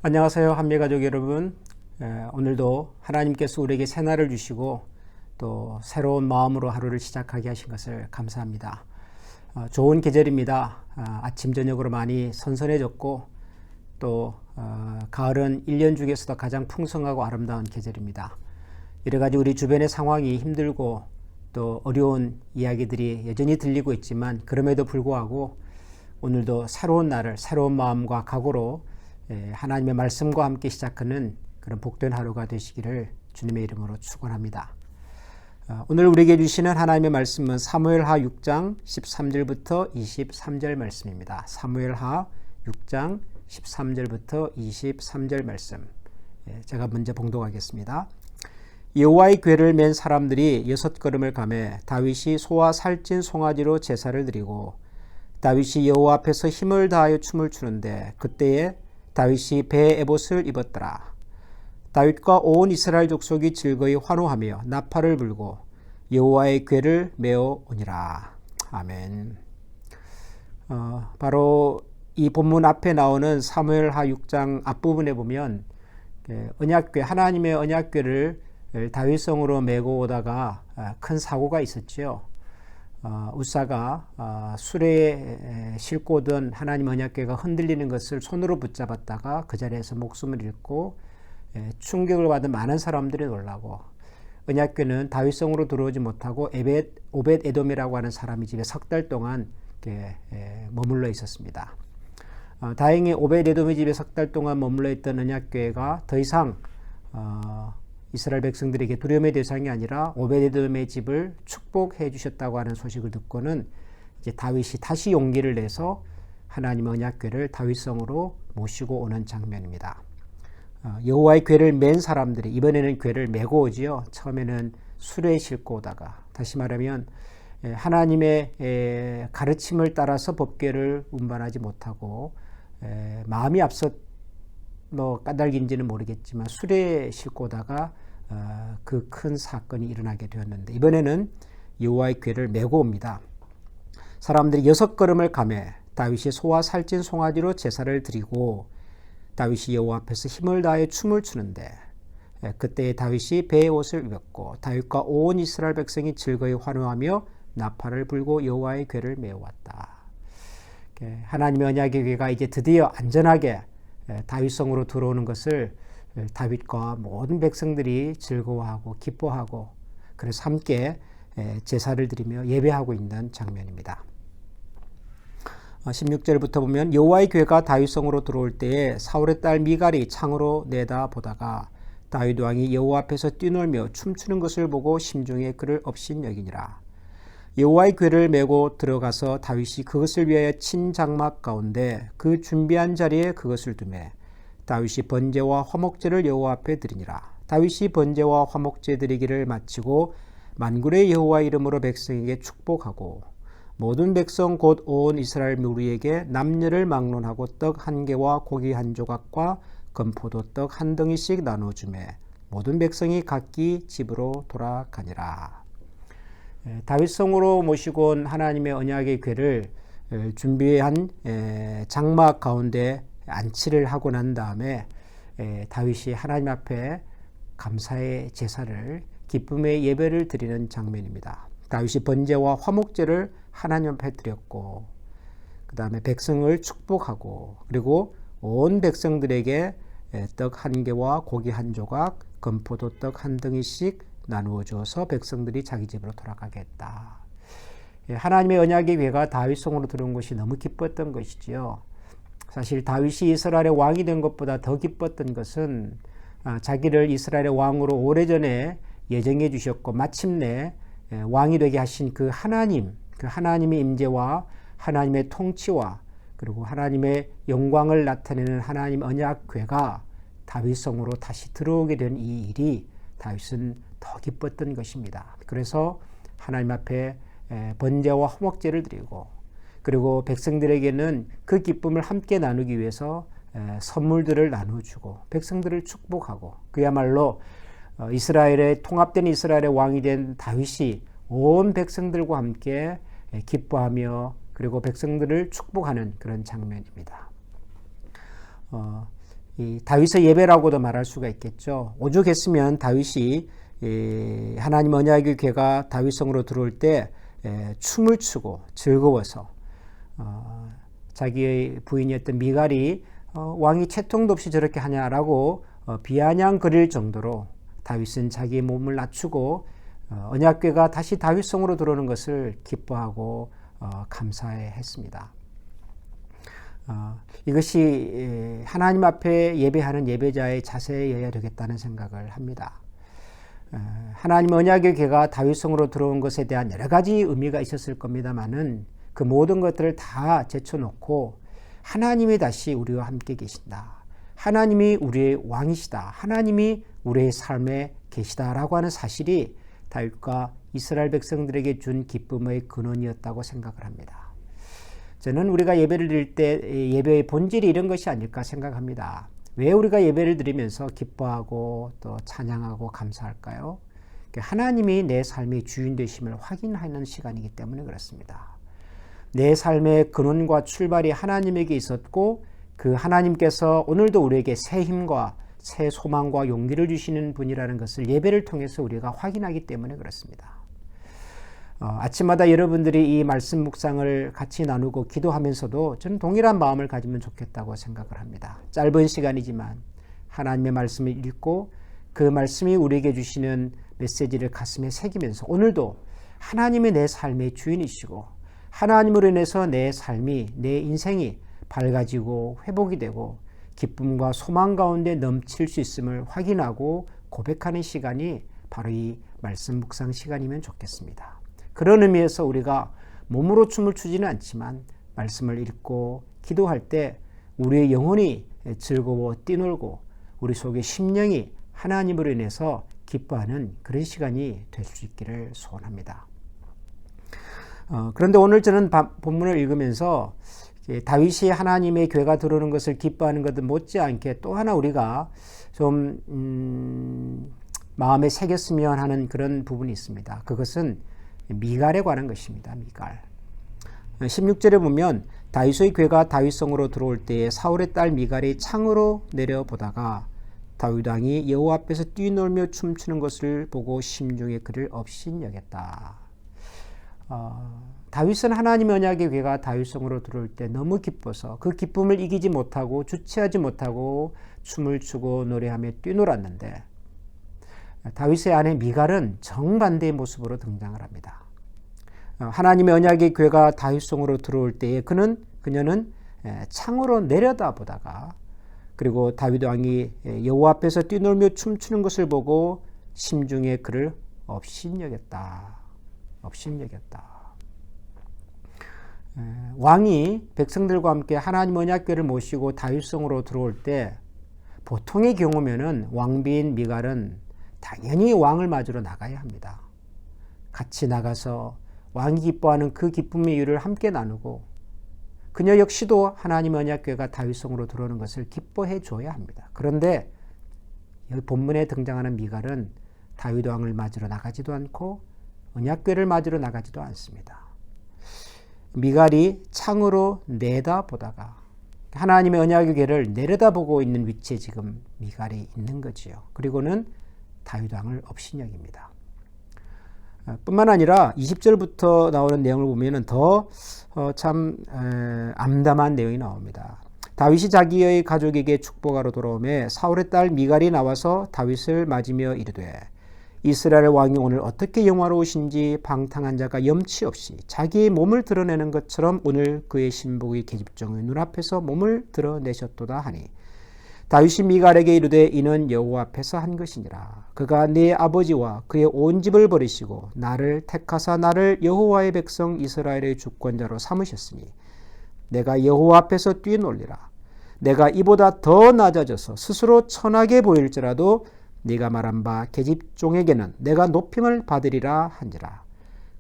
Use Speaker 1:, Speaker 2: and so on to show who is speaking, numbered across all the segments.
Speaker 1: 안녕하세요, 한미가족 여러분. 오늘도 하나님께서 우리에게 새날을 주시고 또 새로운 마음으로 하루를 시작하게 하신 것을 감사합니다. 좋은 계절입니다. 아침 저녁으로 많이 선선해졌고 또 가을은 1년 중에서도 가장 풍성하고 아름다운 계절입니다. 여러가지 우리 주변의 상황이 힘들고 또 어려운 이야기들이 여전히 들리고 있지만 그럼에도 불구하고 오늘도 새로운 날을 새로운 마음과 각오로 하나님의 말씀과 함께 시작하는 그런 복된 하루가 되시기를 주님의 이름으로 축원합니다. 오늘 우리에게 주시는 하나님의 말씀은 사무엘하 6장 13절부터 23절 말씀입니다. 사무엘하 6장 13절부터 23절 말씀. 제가 먼저 봉독하겠습니다. 여호와의 궤를 맨 사람들이 6걸음을 가매 다윗이 소와 살찐 송아지로 제사를 드리고 다윗이 여호와 앞에서 힘을 다하여 춤을 추는데 그때에 다윗이 배에 에봇을 입었더라. 다윗과 온 이스라엘 족속이 즐거이 환호하며 나팔을 불고 여호와의 궤를 메어 오니라. 아멘. 바로 이 본문 앞에 나오는 사무엘하 6장 앞부분에 보면 언약궤, 하나님의 언약궤를 다윗성으로 메고 오다가 큰 사고가 있었지요. 우사가 수레에 싣고 오던 하나님 언약궤가 흔들리는 것을 손으로 붙잡았다가 그 자리에서 목숨을 잃고 충격을 받은 많은 사람들이 놀라고 언약궤는 다윗성으로 들어오지 못하고 오벳 에돔이라고 하는 사람이 집에 석 달 동안 머물러 있었습니다. 다행히 오벳 에돔의 집에 석 달 동안 머물러 있던 언약궤가 더 이상 이스라엘 백성들에게 두려움의 대상이 아니라 오벳에돔의 집을 축복해 주셨다고 하는 소식을 듣고는 이제 다윗이 다시 용기를 내서 하나님의 언약궤를 다윗성으로 모시고 오는 장면입니다. 여호와의 궤를 맨 사람들이 이번에는 궤를 메고 오지요. 처음에는 수레에 싣고 오다가 다시 말하면 하나님의 가르침을 따라서 법궤를 운반하지 못하고 마음이 앞서 까닭인지는 모르겠지만 수레에 싣고 오다가 그 큰 사건이 일어나게 되었는데 이번에는 여호와의 궤를 메고 옵니다. 사람들이 6걸음을 가매 다윗이 소와 살찐 송아지로 제사를 드리고 다윗이 여호와 앞에서 힘을 다해 춤을 추는데 그때 다윗이 배의 옷을 입었고 다윗과 온 이스라엘 백성이 즐거이 환호하며 나팔을 불고 여호와의 궤를 메어왔다. 하나님의 언약의 궤가 이제 드디어 안전하게 다윗성으로 들어오는 것을 다윗과 모든 백성들이 즐거워하고 기뻐하고 그래서 함께 제사를 드리며 예배하고 있는 장면입니다. 16절부터 보면 여호와의 궤가 다윗성으로 들어올 때에 사울의 딸 미갈이 창으로 내다보다가 다윗 왕이 여호와 앞에서 뛰놀며 춤추는 것을 보고 심중에 그를 업신여기니라. 여호와의 궤를 메고 들어가서 다윗이 그것을 위하여 친 장막 가운데 그 준비한 자리에 그것을 두매 다윗이 번제와 화목제를 여호와 앞에 드리니라. 다윗이 번제와 화목제 드리기를 마치고 만군의 여호와 이름으로 백성에게 축복하고 모든 백성 곧 온 이스라엘 무리에게 남녀를 막론하고 떡 한 개와 고기 한 조각과 건포도 떡 한 덩이씩 나눠주매 모든 백성이 각기 집으로 돌아가니라. 다윗성으로 모시고 온 하나님의 언약의 궤를 준비한 장막 가운데 안치를 하고 난 다음에 다윗이 하나님 앞에 감사의 제사를 기쁨의 예배를 드리는 장면입니다. 다윗이 번제와 화목제를 하나님 앞에 드렸고 그 다음에 백성을 축복하고 그리고 온 백성들에게 떡 한 개와 고기 한 조각 건포도 떡 한 덩이씩 나누어 주어서 백성들이 자기 집으로 돌아가게 했다. 하나님의 언약의 궤가 다윗성으로 들어온 것이 너무 기뻤던 것이지요. 사실 다윗이 이스라엘의 왕이 된 것보다 더 기뻤던 것은 자기를 이스라엘의 왕으로 오래전에 예정해 주셨고 마침내 왕이 되게 하신 그 하나님의 임재와 하나님의 통치와 그리고 하나님의 영광을 나타내는 하나님 언약궤가 다윗성으로 다시 들어오게 된 이 일이 다윗은 더 기뻤던 것입니다. 그래서 하나님 앞에 번제와 화목제를 드리고 그리고 백성들에게는 그 기쁨을 함께 나누기 위해서 선물들을 나눠주고 백성들을 축복하고 그야말로 이스라엘의 통합된 이스라엘의 왕이 된 다윗이 온 백성들과 함께 기뻐하며 그리고 백성들을 축복하는 그런 장면입니다. 이 다윗의 예배라고도 말할 수가 있겠죠. 오죽했으면 다윗이 하나님 언약의 궤가 다윗성으로 들어올 때 춤을 추고 즐거워서 자기의 부인이었던 미갈이 왕이 채통도 없이 저렇게 하냐라고 비아냥거릴 정도로 다윗은 자기의 몸을 낮추고 언약궤가 다시 다윗성으로 들어오는 것을 기뻐하고 감사해 했습니다. 이것이 하나님 앞에 예배하는 예배자의 자세여야 되겠다는 생각을 합니다. 하나님 언약의 궤가 다윗성으로 들어온 것에 대한 여러 가지 의미가 있었을 겁니다만은 그 모든 것들을 다 제쳐놓고 하나님이 다시 우리와 함께 계신다. 하나님이 우리의 왕이시다. 하나님이 우리의 삶에 계시다라고 하는 사실이 다윗과 이스라엘 백성들에게 준 기쁨의 근원이었다고 생각을 합니다. 저는 우리가 예배를 드릴 때 예배의 본질이 이런 것이 아닐까 생각합니다. 왜 우리가 예배를 드리면서 기뻐하고 또 찬양하고 감사할까요? 하나님이 내 삶의 주인 되심을 확인하는 시간이기 때문에 그렇습니다. 내 삶의 근원과 출발이 하나님에게 있었고 그 하나님께서 오늘도 우리에게 새 힘과 새 소망과 용기를 주시는 분이라는 것을 예배를 통해서 우리가 확인하기 때문에 그렇습니다. 아침마다 여러분들이 이 말씀 묵상을 같이 나누고 기도하면서도 저는 동일한 마음을 가지면 좋겠다고 생각을 합니다. 짧은 시간이지만 하나님의 말씀을 읽고 그 말씀이 우리에게 주시는 메시지를 가슴에 새기면서 오늘도 하나님이 내 삶의 주인이시고 하나님으로 인해서 내 삶이, 내 인생이 밝아지고 회복이 되고 기쁨과 소망 가운데 넘칠 수 있음을 확인하고 고백하는 시간이 바로 이 말씀 묵상 시간이면 좋겠습니다. 그런 의미에서 우리가 몸으로 춤을 추지는 않지만 말씀을 읽고 기도할 때 우리의 영혼이 즐거워 뛰놀고 우리 속의 심령이 하나님으로 인해서 기뻐하는 그런 시간이 될 수 있기를 소원합니다. 그런데 오늘 저는 본문을 읽으면서 다윗이 하나님의 궤가 들어오는 것을 기뻐하는 것도 못지않게 또 하나 우리가 좀 마음에 새겼으면 하는 그런 부분이 있습니다. 그것은 미갈에 관한 것입니다. 미갈. 16절에 보면 다윗의 궤가 다윗성으로 들어올 때에 사울의 딸 미갈이 창으로 내려보다가 다윗 왕이 여호와 앞에서 뛰놀며 춤추는 것을 보고 심중에 그를 업신여겼다. 다윗은 하나님의 언약의 궤가 다윗성으로 들어올 때 너무 기뻐서 그 기쁨을 이기지 못하고 주체하지 못하고 춤을 추고 노래하며 뛰놀았는데 다윗의 아내 미갈은 정반대의 모습으로 등장을 합니다. 하나님의 언약의 궤가 다윗성으로 들어올 때에 그녀는 창으로 내려다보다가 그리고 다윗 왕이 여호와 앞에서 뛰놀며 춤추는 것을 보고 심중에 그를 업신여겼다. 왕이 백성들과 함께 하나님 언약궤를 모시고 다윗성으로 들어올 때 보통의 경우면은 왕비인 미갈은 당연히 왕을 맞으러 나가야 합니다. 같이 나가서 왕이 기뻐하는 그 기쁨의 이유를 함께 나누고 그녀 역시도 하나님 언약궤가 다윗성으로 들어오는 것을 기뻐해 줘야 합니다. 그런데 여기 본문에 등장하는 미갈은 다윗 왕을 맞으러 나가지도 않고 언약궤를 맞으러 나가지도 않습니다. 미갈이 창으로 내다보다가 하나님의 언약의 궤를 내려다보고 있는 위치에 지금 미갈이 있는 거지요. 그리고는 다윗 왕을 업신여깁니다. 뿐만 아니라 20절부터 나오는 내용을 보면 더 참 암담한 내용이 나옵니다. 다윗이 자기의 가족에게 축복하러 돌아오매 사울의 딸 미갈이 나와서 다윗을 맞으며 이르되 이스라엘 왕이 오늘 어떻게 영화로우신지 방탕한 자가 염치 없이 자기의 몸을 드러내는 것처럼 오늘 그의 신복의 계집종의 눈앞에서 몸을 드러내셨도다 하니 다윗이 미갈에게 이르되 이는 여호와 앞에서 한 것이니라. 그가 네 아버지와 그의 온 집을 버리시고 나를 택하사 나를 여호와의 백성 이스라엘의 주권자로 삼으셨으니 내가 여호와 앞에서 뛰놀리라. 내가 이보다 더 낮아져서 스스로 천하게 보일지라도 네가 말한 바 계집종에게는 내가 높임을 받으리라 한지라.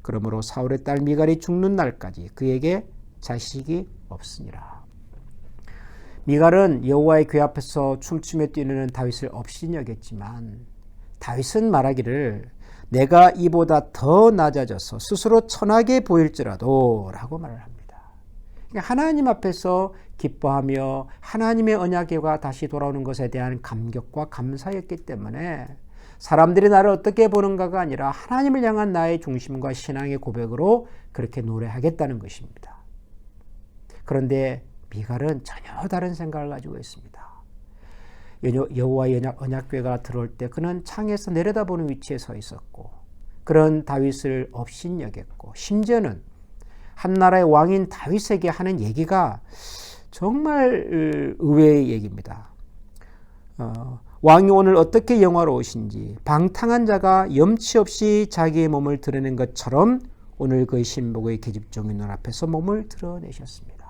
Speaker 1: 그러므로 사울의 딸 미갈이 죽는 날까지 그에게 자식이 없으니라. 미갈은 여호와의 궤 앞에서 춤추며 뛰는 다윗을 업신여겼지만 다윗은 말하기를 내가 이보다 더 낮아져서 스스로 천하게 보일지라도 라고 말을 합니다. 하나님 앞에서 기뻐하며 하나님의 언약궤가 다시 돌아오는 것에 대한 감격과 감사였기 때문에 사람들이 나를 어떻게 보는가가 아니라 하나님을 향한 나의 중심과 신앙의 고백으로 그렇게 노래하겠다는 것입니다. 그런데 미갈은 전혀 다른 생각을 가지고 있습니다. 여호와의 언약궤가 들어올 때 그는 창에서 내려다보는 위치에 서 있었고 그런 다윗을 업신여겼고 심지어는 한 나라의 왕인 다윗에게 하는 얘기가 정말 의외의 얘기입니다. 왕이 오늘 어떻게 영화로우신지 방탕한 자가 염치 없이 자기의 몸을 드러낸 것처럼 오늘 그의 신복의 계집종의 눈앞에서 몸을 드러내셨습니다.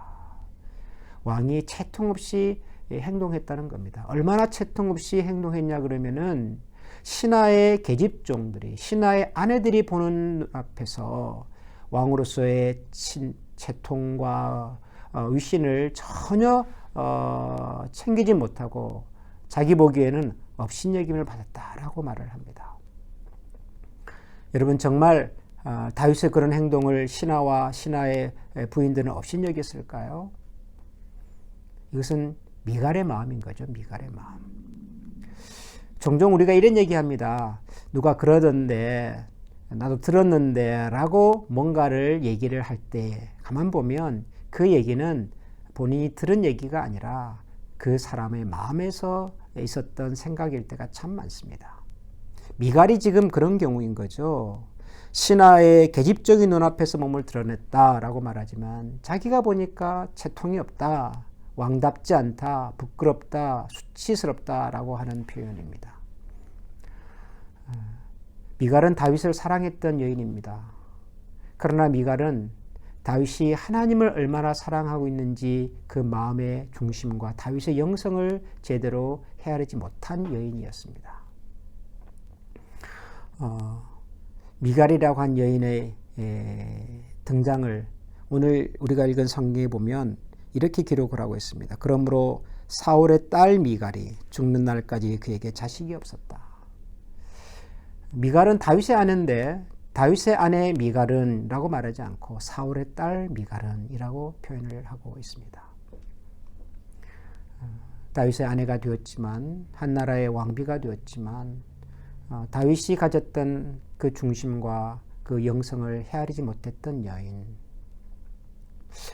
Speaker 1: 왕이 채통 없이 행동했다는 겁니다. 얼마나 채통 없이 행동했냐 그러면은 신하의 계집종들이 신하의 아내들이 보는 앞에서 왕으로서의 채통과 위신을 전혀 챙기지 못하고 자기 보기에는 업신여김을 받았다라고 말을 합니다. 여러분 정말 다윗의 그런 행동을 신하와 신하의 부인들은 업신여겼을까요? 이것은 미갈의 마음인 거죠. 미갈의 마음. 종종 우리가 이런 얘기합니다. 누가 그러던데 나도 들었는데 라고 뭔가를 얘기를 할 때 가만 보면 그 얘기는 본인이 들은 얘기가 아니라 그 사람의 마음에서 있었던 생각일 때가 참 많습니다. 미갈이 지금 그런 경우인 거죠. 신하의 계집적인 눈앞에서 몸을 드러냈다라고 말하지만 자기가 보니까 채통이 없다, 왕답지 않다, 부끄럽다, 수치스럽다라고 하는 표현입니다. 미갈은 다윗을 사랑했던 여인입니다. 그러나 미갈은 다윗이 하나님을 얼마나 사랑하고 있는지 그 마음의 중심과 다윗의 영성을 제대로 헤아리지 못한 여인이었습니다. 미갈이라고 한 여인의 등장을 오늘 우리가 읽은 성경에 보면 이렇게 기록을 하고 있습니다. 그러므로 사울의 딸 미갈이 죽는 날까지 그에게 자식이 없었다. 미갈은 다윗의 아내인데 다윗의 아내 미갈은 라고 말하지 않고 사울의 딸 미갈은 이라고 표현을 하고 있습니다. 다윗의 아내가 되었지만 한 나라의 왕비가 되었지만 다윗이 가졌던 그 중심과 그 영성을 헤아리지 못했던 여인,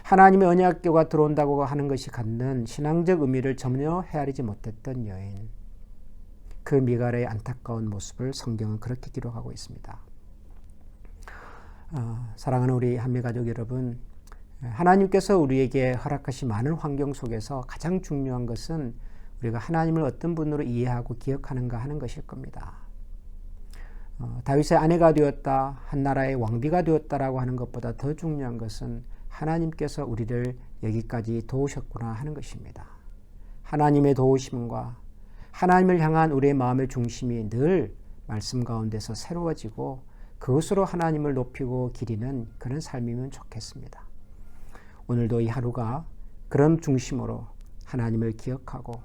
Speaker 1: 하나님의 언약궤가 들어온다고 하는 것이 갖는 신앙적 의미를 전혀 헤아리지 못했던 여인, 그 미갈의 안타까운 모습을 성경은 그렇게 기록하고 있습니다. 사랑하는 우리 한미가족 여러분, 하나님께서 우리에게 허락하신 많은 환경 속에서 가장 중요한 것은 우리가 하나님을 어떤 분으로 이해하고 기억하는가 하는 것일 겁니다. 다윗의 아내가 되었다, 한 나라의 왕비가 되었다라고 하는 것보다 더 중요한 것은 하나님께서 우리를 여기까지 도우셨구나 하는 것입니다. 하나님의 도우심과 하나님을 향한 우리의 마음의 중심이 늘 말씀 가운데서 새로워지고 그것으로 하나님을 높이고 기리는 그런 삶이면 좋겠습니다. 오늘도 이 하루가 그런 중심으로 하나님을 기억하고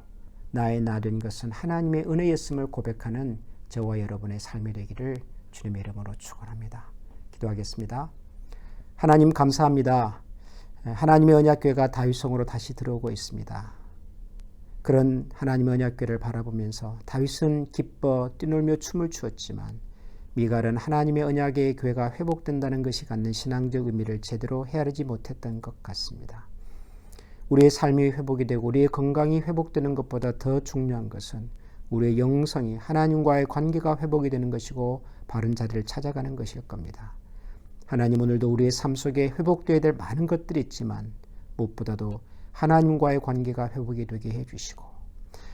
Speaker 1: 나의 나 된 것은 하나님의 은혜였음을 고백하는 저와 여러분의 삶이 되기를 주님의 이름으로 축원합니다. 기도하겠습니다. 하나님 감사합니다. 하나님의 언약궤가 다윗성으로 다시 들어오고 있습니다. 그런 하나님의 언약궤를 바라보면서 다윗은 기뻐 뛰놀며 춤을 추었지만 미갈은 하나님의 언약의 궤가 회복된다는 것이 갖는 신앙적 의미를 제대로 헤아리지 못했던 것 같습니다. 우리의 삶이 회복이 되고 우리의 건강이 회복되는 것보다 더 중요한 것은 우리의 영성이 하나님과의 관계가 회복이 되는 것이고 바른 자리를 찾아가는 것일 겁니다. 하나님 오늘도 우리의 삶 속에 회복되어야 될 많은 것들이 있지만 무엇보다도 하나님과의 관계가 회복이 되게 해주시고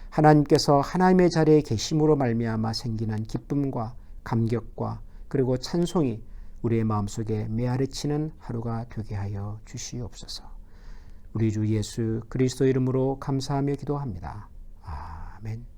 Speaker 1: 하나님께서 하나님의 자리에 계심으로 말미암아 생기는 기쁨과 감격과 그리고 찬송이 우리의 마음속에 메아리치는 하루가 되게 하여 주시옵소서. 우리 주 예수 그리스도 이름으로 감사하며 기도합니다. 아멘.